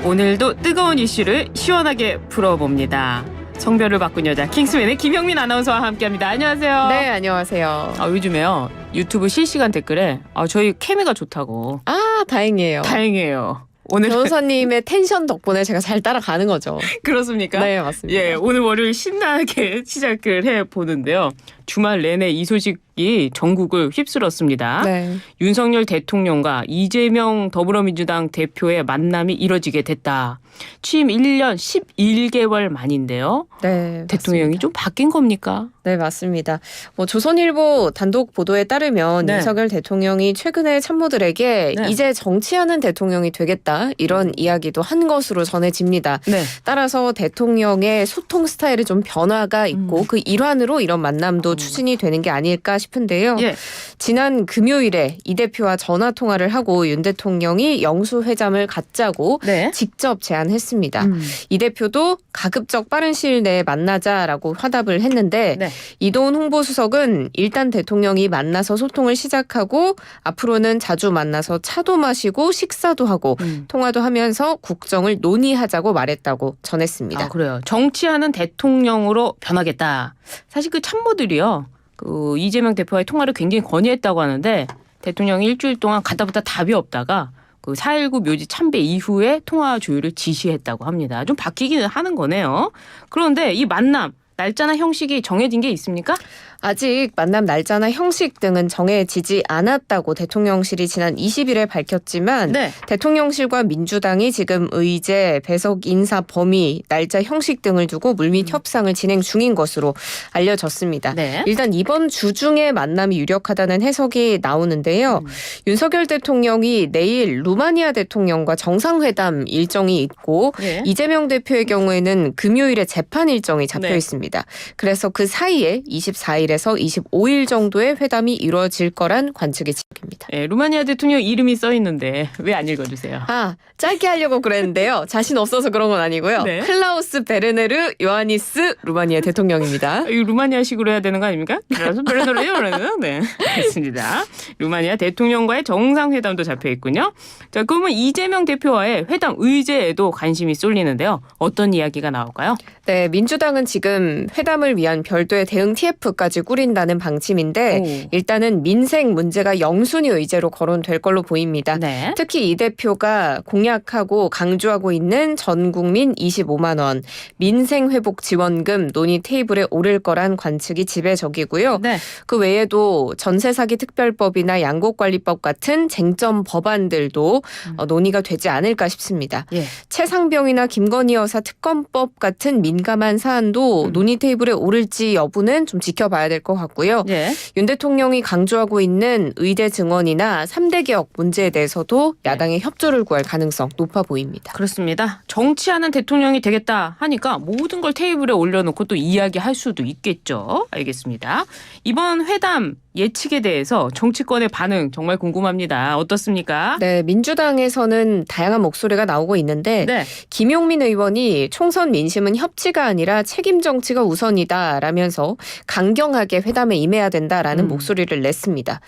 오늘도 뜨거운 이슈를 시원하게 풀어봅니다. 성별을 바꾼 여자 킹스맨의 김영민 아나운서와 함께합니다. 안녕하세요. 네, 안녕하세요. 요즘에요 유튜브 실시간 댓글에 저희 케미가 좋다고. 다행이에요. 다행이에요. 오늘 변호사님의 텐션 덕분에 제가 잘 따라가는 거죠. 그렇습니까? 네, 맞습니다. 예, 오늘 월요일 신나게 시작을 해보는데요. 주말 내내 이 소식이 전국을 휩쓸었습니다. 네. 윤석열 대통령과 이재명 더불어민주당 대표의 만남이 이뤄지게 됐다. 취임 1년 11개월 만인데요. 네, 대통령이 맞습니다. 좀 바뀐 겁니까? 네, 맞습니다. 조선일보 단독 보도에 따르면 네. 윤석열 대통령이 최근에 참모들에게 네. 이제 정치하는 대통령이 되겠다 이런 이야기도 한 것으로 전해집니다. 네. 따라서 대통령의 소통 스타일에 좀 변화가 있고 그 일환으로 이런 만남도 추진이 되는 게 아닐까 싶은데요. 예. 지난 금요일에 이 대표와 전화 통화를 하고 윤 대통령이 영수회담을 갖자고 네. 직접 제안했습니다. 이 대표도 가급적 빠른 시일 내에 만나자라고 화답을 했는데 네. 이도훈 홍보수석은 일단 대통령이 만나서 소통을 시작하고 앞으로는 자주 만나서 차도 마시고 식사도 하고 통화도 하면서 국정을 논의하자고 말했다고 전했습니다. 그래요. 정치하는 대통령으로 변하겠다. 사실 그 참모들이요. 그 이재명 대표와의 통화를 굉장히 건의했다고 하는데 대통령이 일주일 동안 가다부터 답이 없다가 그 4.19 묘지 참배 이후에 통화 조율을 지시했다고 합니다. 좀 바뀌기는 하는 거네요. 그런데 이 만남 날짜나 형식이 정해진 게 있습니까? 아직 만남 날짜나 형식 등은 정해지지 않았다고 대통령실이 지난 20일에 밝혔지만 네. 대통령실과 민주당이 지금 의제, 배석 인사 범위, 날짜 형식 등을 두고 물밑 협상을 진행 중인 것으로 알려졌습니다. 네. 일단 이번 주 중에 만남이 유력하다는 해석이 나오는데요. 윤석열 대통령이 내일 루마니아 대통령과 정상회담 일정이 있고 예. 이재명 대표의 경우에는 금요일에 재판 일정이 잡혀 네. 있습니다. 그래서 그 사이에 24일에서 25일 정도의 회담이 이루어질 거란 관측이 지적입니다. 예, 루마니아 대통령 이름이 써 있는데 왜 안 읽어주세요? 짧게 하려고 그랬는데요. 자신 없어서 그런 건 아니고요. 네. 클라우스 베르네르 요하니스 루마니아 대통령입니다. 이거 루마니아식으로 해야 되는 거 아닙니까? 그래서 별로래요. 네, 알겠습니다. 루마니아 대통령과의 정상회담도 잡혀 있군요. 자, 그러면 이재명 대표와의 회담 의제에도 관심이 쏠리는데요. 어떤 이야기가 나올까요? 네, 민주당은 지금 회담을 위한 별도의 대응 TF까지 꾸린다는 방침인데 일단은 민생 문제가 영순위 의제로 거론될 걸로 보입니다. 네. 특히 이 대표가 공약하고 강조하고 있는 전 국민 25만 원 민생회복 지원금 논의 테이블에 오를 거란 관측이 지배적이고요. 네. 그 외에도 전세사기 특별법이나 양곡관리법 같은 쟁점 법안들도 논의가 되지 않을까 싶습니다. 예. 최상병이나 김건희 여사 특검법 같은 민감한 사안도 논의 테이블에 오를지 여부는 좀 지켜봐야 될 것 같고요. 예. 윤 대통령이 강조하고 있는 의대 증원이나 3대 개혁 문제에 대해서도 야당의 협조를 구할 가능성 높아 보입니다. 그렇습니다. 정치하는 대통령이 되겠다 하니까 모든 걸 테이블에 올려놓고 또 이야기할 수도 있겠죠. 알겠습니다. 이번 회담 예측에 대해서 정치권의 반응 정말 궁금합니다. 어떻습니까? 네, 민주당에서는 다양한 목소리가 나오고 있는데 네. 김용민 의원이 총선 민심은 협치가 아니라 책임 정치가 우선이다라면서 강경하게 회담에 임해야 된다라는 목소리를 냈습니다.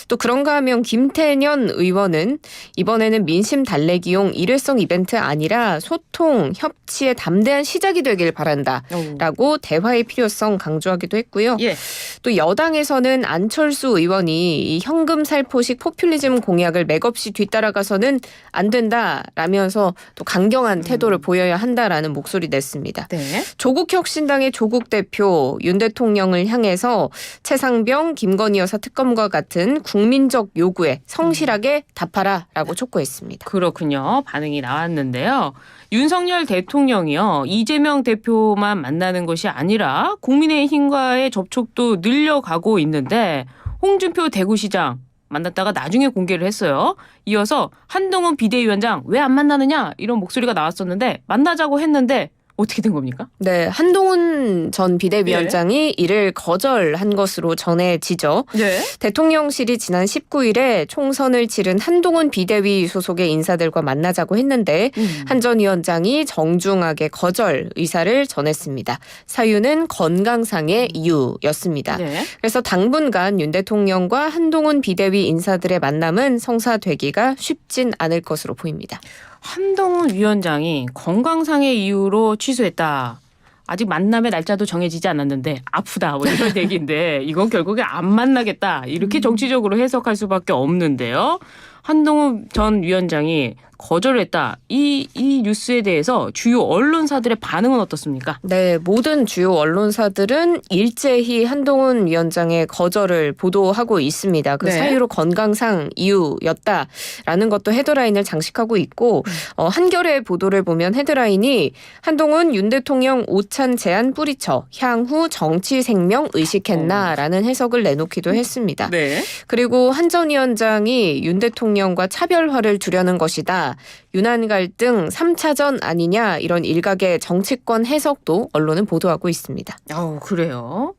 또 그런가 하면 김태년 의원은 이번에는 민심 달래기용 일회성 이벤트 아니라 소통, 협치의 담대한 시작이 되길 바란다라고 대화의 필요성 강조하기도 했고요. 예. 또 여당에서는 안철수 의원이 이 현금 살포식 포퓰리즘 공약을 맥없이 뒤따라가서는 안 된다라면서 또 강경한 태도를 보여야 한다라는 목소리 냈습니다. 네. 조국혁신당의 조국 대표 윤 대통령을 향해서 최상병, 김건희 여사 특검과 같은 국민적 요구에 성실하게 답하라라고 촉구했습니다. 그렇군요. 반응이 나왔는데요. 윤석열 대통령이요. 이재명 대표만 만나는 것이 아니라 국민의힘과의 접촉도 늘려가고 있는데 홍준표 대구시장 만났다가 나중에 공개를 했어요. 이어서 한동훈 비대위원장 왜 안 만나느냐 이런 목소리가 나왔었는데 만나자고 했는데 어떻게 된 겁니까? 네, 한동훈 전 비대위원장이 이를 거절한 것으로 전해지죠. 네. 대통령실이 지난 19일에 총선을 치른 한동훈 비대위 소속의 인사들과 만나자고 했는데 한 전 위원장이 정중하게 거절 의사를 전했습니다. 사유는 건강상의 이유였습니다. 네. 그래서 당분간 윤 대통령과 한동훈 비대위 인사들의 만남은 성사되기가 쉽진 않을 것으로 보입니다. 한동훈 위원장이 건강상의 이유로 취소했다. 아직 만남의 날짜도 정해지지 않았는데 아프다 뭐 이런 얘기인데 이건 결국에 안 만나겠다 이렇게 정치적으로 해석할 수밖에 없는데요. 한동훈 전 위원장이 거절했다. 이 뉴스에 대해서 주요 언론사들의 반응은 어떻습니까? 네, 모든 주요 언론사들은 일제히 한동훈 위원장의 거절을 보도하고 있습니다. 그 네. 사유로 건강상 이유였다라는 것도 헤드라인을 장식하고 있고 한겨레 보도를 보면 헤드라인이 한동훈 윤 대통령 오찬 제안 뿌리쳐 향후 정치 생명 의식했나라는 해석을 내놓기도 했습니다. 네. 그리고 한 전 위원장이 윤 대통령과 차별화를 두려는 것이다. 윤한 갈등 3차전 아니냐 이런 일각의 정치권 해석도 언론은 보도하고 있습니다. 그래요.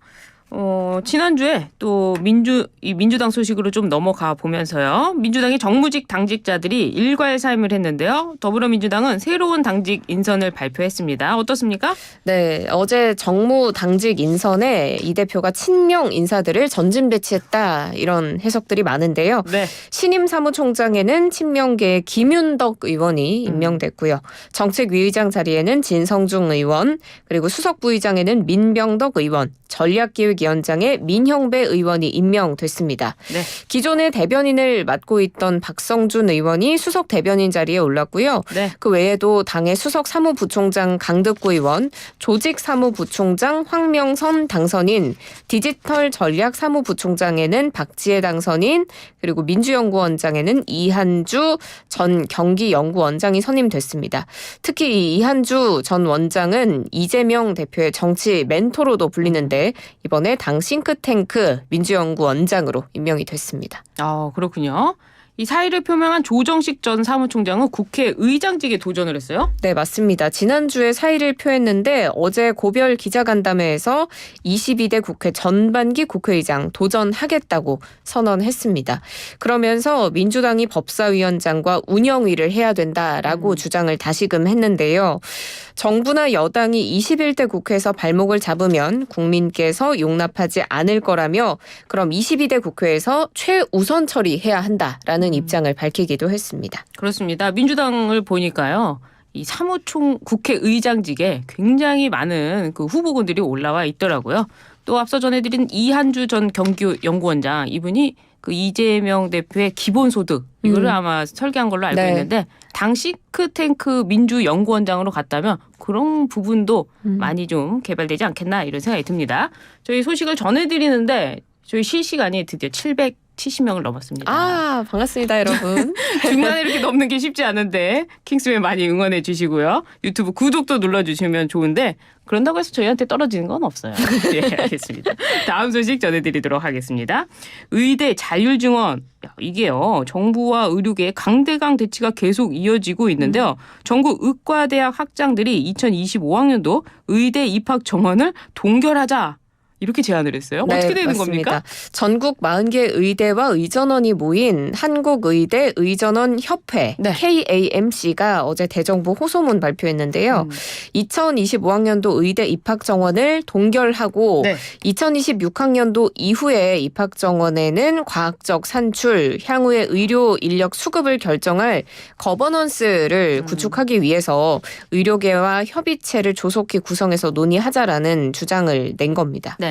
지난주에 또 민주당 소식으로 좀 넘어가 보면서요. 민주당의 정무직 당직자들이 일괄 사임을 했는데요. 더불어민주당은 새로운 당직 인선을 발표했습니다. 어떻습니까? 네, 어제 정무 당직 인선에 이 대표가 친명 인사들을 전진 배치했다 이런 해석들이 많은데요. 네. 신임 사무총장에는 친명계의 김윤덕 의원이 임명됐고요. 정책위의장 자리에는 진성중 의원, 그리고 수석부의장에는 민병덕 의원, 전략기획위원장에 민형배 의원이 임명됐습니다. 네. 기존의 대변인을 맡고 있던 박성준 의원이 수석 대변인 자리에 올랐고요. 네. 그 외에도 당의 수석 사무부총장 강득구 의원, 조직사무부총장 황명선 당선인, 디지털 전략 사무부총장에는 박지혜 당선인, 그리고 민주연구원장에는 이한주 전 경기연구원장이 선임됐습니다. 특히 이 이한주 전 원장은 이재명 대표의 정치 멘토로도 불리는데 이번에 당 싱크탱크 민주연구원장으로 임명이 됐습니다. 그렇군요. 이 사의를 표명한 조정식 전 사무총장은 국회의장직에 도전을 했어요? 네, 맞습니다. 지난주에 사의를 표했는데 어제 고별 기자간담회에서 22대 국회 전반기 국회의장 도전하겠다고 선언했습니다. 그러면서 민주당이 법사위원장과 운영위를 해야 된다라고 주장을 다시금 했는데요. 정부나 여당이 21대 국회에서 발목을 잡으면 국민께서 용납하지 않을 거라며 그럼 22대 국회에서 최우선 처리해야 한다라는 입장을 밝히기도 했습니다. 그렇습니다. 민주당을 보니까요. 이 국회의장직에 굉장히 많은 그 후보군들이 올라와 있더라고요. 또 앞서 전해드린 이한주 전 경기연구원장 이분이 그 이재명 대표의 기본소득 이거를 아마 설계한 걸로 알고 네. 있는데 당 싱크탱크 민주연구원장으로 갔다면 그런 부분도 많이 좀 개발되지 않겠나 이런 생각이 듭니다. 저희 소식을 전해드리는데 저희 실시간이 드디어 770명을 넘었습니다. 반갑습니다, 여러분. 중간에 이렇게 넘는 게 쉽지 않은데 킹스맨 많이 응원해 주시고요. 유튜브 구독도 눌러주시면 좋은데 그런다고 해서 저희한테 떨어지는 건 없어요. 네, 알겠습니다. 다음 소식 전해드리도록 하겠습니다. 의대 자율증원 이게요. 정부와 의료계의 강대강 대치가 계속 이어지고 있는데요. 전국 의과대학 학장들이 2025학년도 의대 입학 정원을 동결하자. 이렇게 제안을 했어요. 네, 어떻게 되는 맞습니다. 겁니까? 전국 40개 의대와 의전원이 모인 한국의대 의전원협회 네. KAMC가 어제 대정부 호소문 발표했는데요. 2025학년도 의대 입학 정원을 동결하고 네. 2026학년도 이후에 입학 정원에는 과학적 산출, 향후의 의료 인력 수급을 결정할 거버넌스를 구축하기 위해서 의료계와 협의체를 조속히 구성해서 논의하자라는 주장을 낸 겁니다. 네.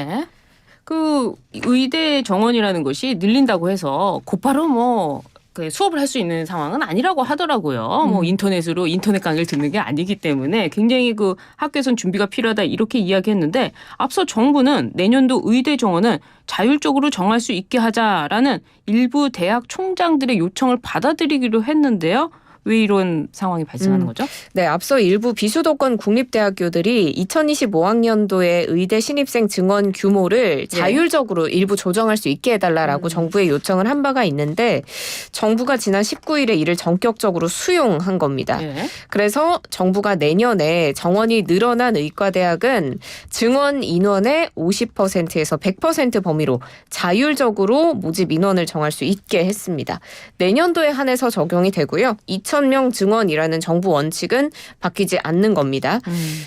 그 의대 정원이라는 것이 늘린다고 해서 곧바로 그 수업을 할 수 있는 상황은 아니라고 하더라고요. 인터넷으로 인터넷 강의를 듣는 게 아니기 때문에 굉장히 그 학교에선 준비가 필요하다 이렇게 이야기했는데 앞서 정부는 내년도 의대 정원은 자율적으로 정할 수 있게 하자라는 일부 대학 총장들의 요청을 받아들이기로 했는데요. 왜 이런 상황이 발생하는 거죠? 네, 앞서 일부 비수도권 국립대학교들이 2025학년도에 의대 신입생 증원 규모를 자율적으로 일부 조정할 수 있게 해달라라고 정부에 요청을 한 바가 있는데 정부가 지난 19일에 이를 전격적으로 수용한 겁니다. 예. 그래서 정부가 내년에 정원이 늘어난 의과대학은 증원 인원의 50%에서 100% 범위로 자율적으로 모집 인원을 정할 수 있게 했습니다. 내년도에 한해서 적용이 되고요. 5,000명 증원이라는 정부 원칙은 바뀌지 않는 겁니다.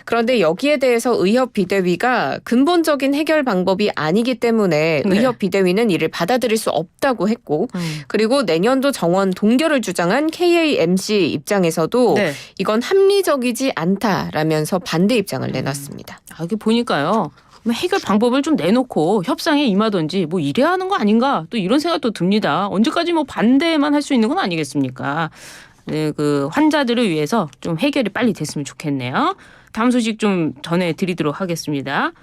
그런데 여기에 대해서 의협 비대위가 근본적인 해결 방법이 아니기 때문에 네. 의협 비대위는 이를 받아들일 수 없다고 했고 그리고 내년도 정원 동결을 주장한 KAMC 입장에서도 네. 이건 합리적이지 않다라면서 반대 입장을 내놨습니다. 이게 보니까요. 해결 방법을 좀 내놓고 협상에 임하든지 뭐 이래야 하는 거 아닌가 또 이런 생각도 듭니다. 언제까지 뭐 반대만 할 수 있는 건 아니겠습니까? 네, 그 환자들을 위해서 좀 해결이 빨리 됐으면 좋겠네요. 다음 소식 좀 전해드리도록 하겠습니다.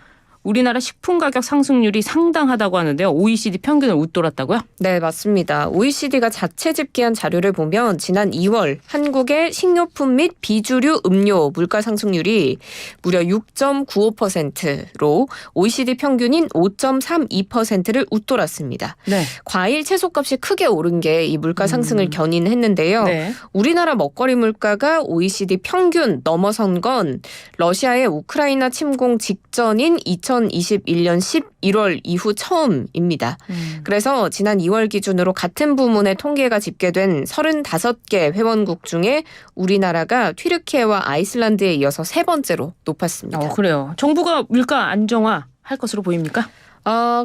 우리나라 식품 가격 상승률이 상당하다고 하는데요. OECD 평균을 웃돌았다고요? 네, 맞습니다. OECD가 자체 집계한 자료를 보면 지난 2월 한국의 식료품 및 비주류 음료 물가 상승률이 무려 6.95%로 OECD 평균인 5.32%를 웃돌았습니다. 네. 과일 채소값이 크게 오른 게 이 물가 상승을 견인했는데요. 네. 우리나라 먹거리 물가가 OECD 평균 넘어선 건 러시아의 우크라이나 침공 직전인 2021년 11월 이후 처음입니다. 그래서 지난 2월 기준으로 같은 부문의 통계가 집계된 35개 회원국 중에 우리나라가 튀르키예와 아이슬란드에 이어서 세 번째로 높았습니다. 그래요. 정부가 물가 안정화 할 것으로 보입니까?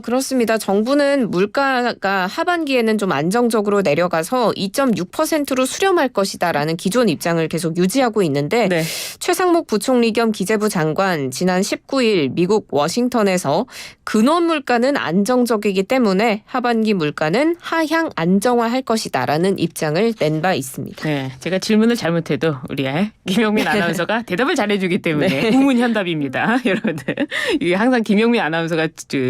그렇습니다. 정부는 물가가 하반기에는 좀 안정적으로 내려가서 2.6%로 수렴할 것이다라는 기존 입장을 계속 유지하고 있는데 네. 최상목 부총리 겸 기재부 장관 지난 19일 미국 워싱턴에서 근원 물가는 안정적이기 때문에 하반기 물가는 하향 안정화할 것이다라는 입장을 낸 바 있습니다. 네, 제가 질문을 잘못해도 우리 김영민 아나운서가 대답을 잘해주기 때문에 우문현답입니다. 여러분들 이게 항상 김영민 아나운서가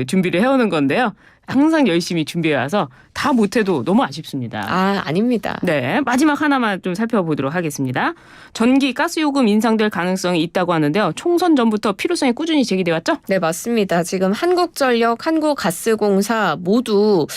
준비를 해오는 건데요. 항상 열심히 준비해와서 다 못해도 너무 아쉽습니다. 아닙니다. 네, 마지막 하나만 좀 살펴보도록 하겠습니다. 전기, 가스 요금 인상될 가능성이 있다고 하는데요. 총선 전부터 필요성이 꾸준히 제기돼 왔죠? 네, 맞습니다. 지금 한국전력, 한국가스공사 모두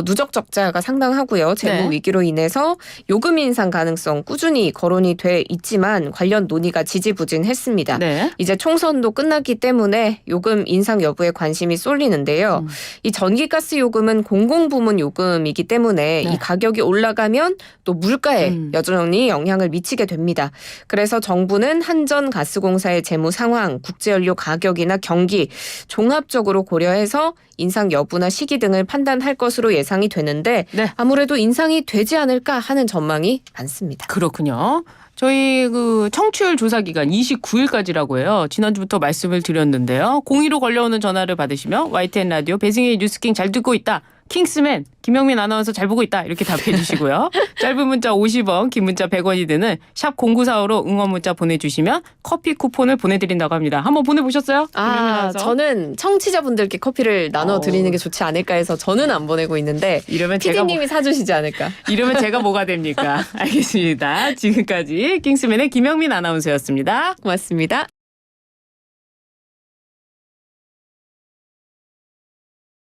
누적 적자가 상당하고요. 재무 네. 위기로 인해서 요금 인상 가능성 꾸준히 거론이 돼 있지만 관련 논의가 지지부진했습니다. 네. 이제 총선도 끝났기 때문에 요금 인상 여부에 관심이 쏠리는데요. 이 전기가스 요금은 공공부문 요금이기 때문에 네. 이 가격이 올라가면 또 물가에 여전히 영향을 미치게 됩니다. 그래서 정부는 한전가스공사의 재무 상황, 국제연료 가격이나 경기 종합적으로 고려해서 인상 여부나 시기 등을 판단할 것으로 예상이 되는데 네. 아무래도 인상이 되지 않을까 하는 전망이 많습니다. 그렇군요. 저희 그 청취율 조사 기간 29일까지라고 해요. 지난주부터 말씀을 드렸는데요. 02로 걸려오는 전화를 받으시면 YTN 라디오 배승희 뉴스킹 잘 듣고 있다. 킹스맨 김영민 아나운서 잘 보고 있다. 이렇게 답해 주시고요. 짧은 문자 50원, 긴 문자 100원이 드는 샵 0945로 응원 문자 보내주시면 커피 쿠폰을 보내드린다고 합니다. 한번 보내보셨어요? 김영민 아나운서? 저는 청취자분들께 커피를 나눠드리는 게 좋지 않을까 해서 저는 안 보내고 있는데 이러면 제가 PD님이 사주시지 않을까. 이러면 제가 뭐가 됩니까? 알겠습니다. 지금까지 킹스맨의 김영민 아나운서였습니다. 고맙습니다.